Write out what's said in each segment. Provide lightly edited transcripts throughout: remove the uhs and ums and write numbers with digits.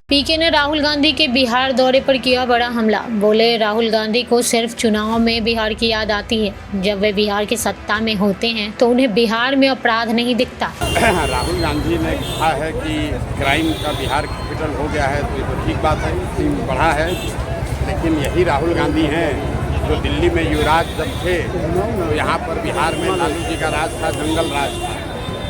पीके ने राहुल गांधी के बिहार दौरे पर किया बड़ा हमला। बोले राहुल गांधी को सिर्फ चुनाव में बिहार की याद आती है। जब वे बिहार की सत्ता में होते हैं तो उन्हें बिहार में अपराध नहीं दिखता। राहुल गांधी ने कहा है कि क्राइम का बिहार कैपिटल हो गया है, तो ये तो ठीक बात है, क्राइम बढ़ा है। लेकिन यही राहुल गांधी हैं जो दिल्ली में युवराज जब थे तो यहाँ पर बिहार में लालू जी का राज था, जंगल राज था।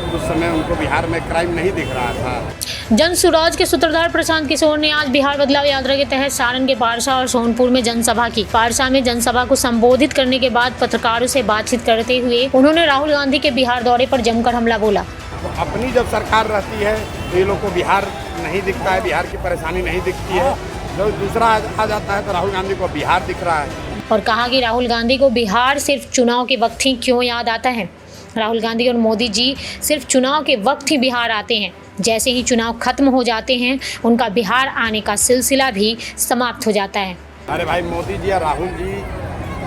उस समय उनको बिहार में क्राइम नहीं दिख रहा था। जन सुराज के सूत्रधार प्रशांत किशोर ने आज बिहार बदलाव यात्रा के तहत सारण के पारसा और सोनपुर में जनसभा की। पारसा में जनसभा को संबोधित करने के बाद पत्रकारों से बातचीत करते हुए उन्होंने राहुल गांधी के बिहार दौरे पर जमकर हमला बोला। तो अपनी जब सरकार रहती है तो ये लोग को बिहार नहीं दिखता है, बिहार की परेशानी नहीं दिखती है। जब दूसरा आ जाता है तो राहुल गांधी को बिहार दिख रहा है। और कहा कि राहुल गांधी को बिहार सिर्फ चुनाव के वक्त ही क्यों याद आता है। राहुल गांधी और मोदी जी सिर्फ चुनाव के वक्त ही बिहार आते हैं। जैसे ही चुनाव खत्म हो जाते हैं उनका बिहार आने का सिलसिला भी समाप्त हो जाता है। अरे भाई, मोदी जी और राहुल जी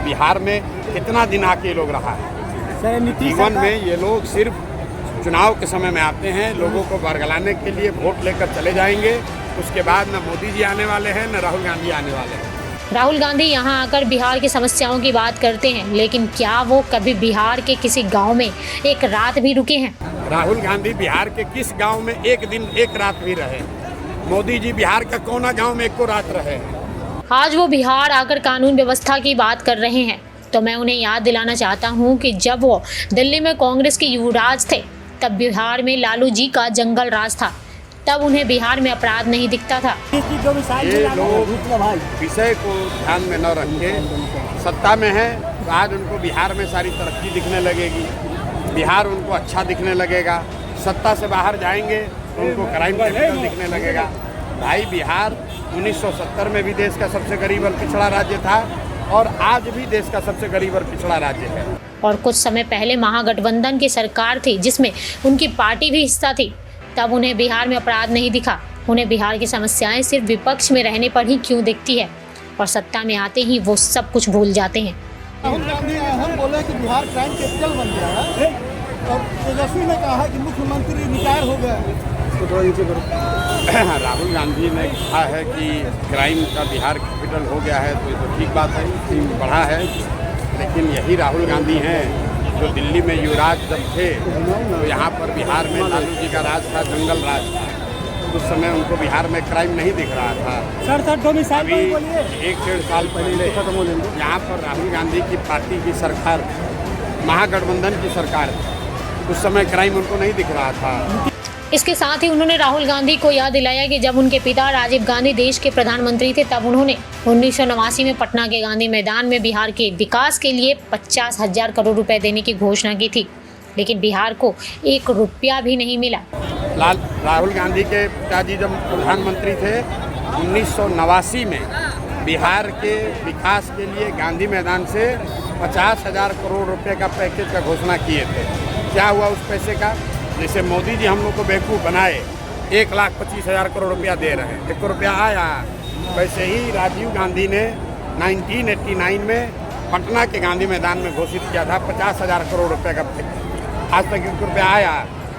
बिहार में कितना दिन आके ये लोग रहा है। जीवन में ये लोग सिर्फ चुनाव के समय में आते हैं, लोगों को बरगलाने के लिए वोट लेकर चले जाएंगे। उसके बाद न मोदी जी आने वाले हैं, न राहुल गांधी आने वाले हैं। राहुल गांधी यहां आकर बिहार की समस्याओं की बात करते हैं, लेकिन क्या वो कभी बिहार के किसी गांव में एक रात भी रुके हैं? राहुल गांधी बिहार के किस गांव में एक दिन एक रात भी रहे? मोदी जी बिहार का कोना गांव में एक को रात रहे? आज वो बिहार आकर कानून व्यवस्था की बात कर रहे हैं, तो मैं उन्हें याद दिलाना चाहता हूँ कि जब वो दिल्ली में कांग्रेस के युवराज थे तब बिहार में लालू जी का जंगल राज था। तब उन्हें बिहार में अपराध नहीं दिखता था। ये लोग विषय को ध्यान में न रख के सत्ता में है तो आज उनको बिहार में सारी तरक्की दिखने लगेगी, बिहार उनको अच्छा दिखने लगेगा। सत्ता से बाहर जाएंगे तो उनको क्राइम कैपिटल दिखने लगेगा। भाई, बिहार 1970 में भी देश का सबसे गरीब और पिछड़ा राज्य था और आज भी देश का सबसे गरीब और पिछड़ा राज्य है। और कुछ समय पहले महागठबंधन की सरकार थी जिसमें उनकी पार्टी भी हिस्सा थी। तब उन्हें बिहार में अपराध नहीं दिखा। उन्हें बिहार की समस्याएं सिर्फ विपक्ष में रहने पर ही क्यों दिखती है और सत्ता में आते ही वो सब कुछ भूल जाते हैं। राहुल गांधी हम बोले कि बिहार क्राइम कैपिटल बन गया है और तेजस्वी ने कहा कि मुख्यमंत्री रिटायर हो गया है। राहुल गांधी ने कहा है कि क्राइम का बिहार कैपिटल हो गया है, तो ये तो ठीक बात है, क्राइम बढ़ा है। लेकिन यही राहुल गांधी हैं जो दिल्ली में युवराज जब थे तो यहाँ पर बिहार में लालू जी का राज था, जंगल राज था। उस समय उनको बिहार में क्राइम नहीं दिख रहा था। अभी 1-1.5 साल पहले यहाँ पर राहुल गांधी की पार्टी की सरकार, महागठबंधन की सरकार थी। उस समय क्राइम उनको नहीं दिख रहा था। इसके साथ ही उन्होंने राहुल गांधी को याद दिलाया कि जब उनके पिता राजीव गांधी देश के प्रधानमंत्री थे तब उन्होंने 1989 में पटना के गांधी मैदान में बिहार के विकास के लिए 50,000 करोड़ रुपए देने की घोषणा की थी, लेकिन बिहार को 1 रुपया भी नहीं मिला। राहुल गांधी के पिताजी जब प्रधानमंत्री थे 1989 में बिहार के विकास के लिए गांधी मैदान से 50,000 करोड़ रुपए का पैकेज का घोषणा किए थे। क्या हुआ उस पैसे का? जैसे मोदी जी हम लोग को बेवकूफ़ बनाए 1,25,000 करोड़ रुपया दे रहे हैं, 1 रुपया आया। वैसे ही राजीव गांधी ने 1989 में पटना के गांधी मैदान में घोषित किया था 50,000 करोड़ रुपए का पैकेज। आज तक 1 रुपया आया।